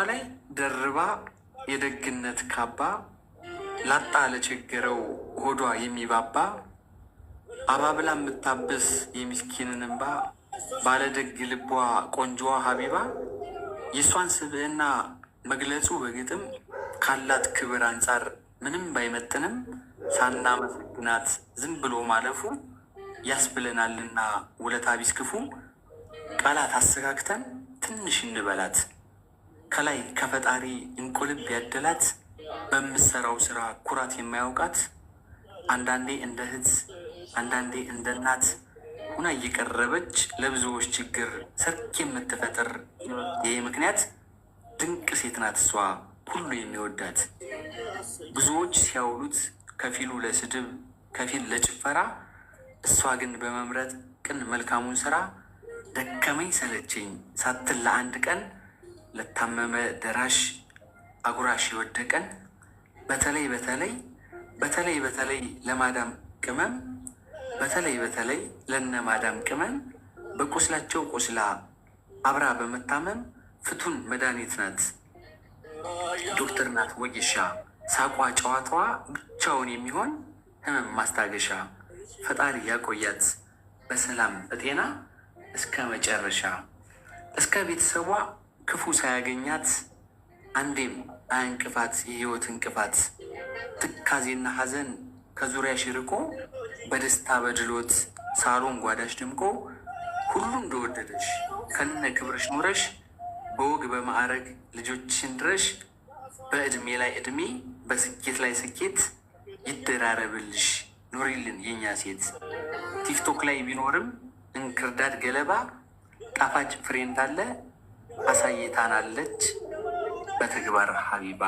ላይ ደርባ የደግነት ካባ ላጣ ለቸገረው ሆዷ የሚባባ አባብላ የምታብስ የሚስኪንን እንባ ባለደግ ልቧ ቆንጆዋ ሀቢባ የእሷን ስብዕና መግለጹ በግጥም ካላት ክብር አንጻር ምንም ባይመጥንም ሳናመሰግናት ዝም ብሎ ማለፉ ያስብለናልና ውለታ ቢስ ክፉ ቃላት አሰጋግተን ትንሽ እንበላት ከላይ ከፈጣሪ እንቁልብ ያደላት በምሰራው ስራ ኩራት የማያውቃት አንዳንዴ እንደ እህት አንዳንዴ እንደ እናት ሁና እየቀረበች ለብዙዎች ችግር ሰርክ የምትፈጥር ይህ ምክንያት ድንቅ ሴት ናት እሷ ሁሉ የሚወዳት። ብዙዎች ሲያውሉት ከፊሉ ለስድብ ከፊል ለጭፈራ እሷ ግን በመምረጥ ቅን መልካሙን ስራ ደከመኝ ሰለቸኝ ሳትል ለአንድ ቀን ለታመመ ደራሽ አጉራሽ የወደቀን በተለይ በተለይ በተለይ በተለይ ለማዳም ቅመም በተለይ ለነ ማዳም ቅመም በቁስላቸው ቁስላ አብራ በመታመም ፍቱን መድኃኒት ናት ዶክተር ናት ወጌሻ ሳቋ ጨዋታዋ ብቻውን የሚሆን ህመም ማስታገሻ ፈጣሪ ያቆያት በሰላም በጤና እስከ መጨረሻ እስከ ቤተሰቧ ክፉ ሳያገኛት አንዴም አያንቅፋት የህይወት እንቅፋት ትካዜና ሐዘን ከዙሪያ ሽርቆ በደስታ በድሎት ሳሎን ጓዳሽ ድምቆ ሁሉ እንደወደደሽ ከነ ክብርሽ ኖረሽ በወግ በማዕረግ ልጆችሽን ድረሽ በዕድሜ ላይ ዕድሜ በስኬት ላይ ስኬት ይደራረብልሽ ኑሪልን የኛ ሴት። ቲክቶክ ላይ ቢኖርም እንክርዳድ ገለባ ጣፋጭ ፍሬ እንዳለ አሳይታናለች በተግባር ሀቢባ።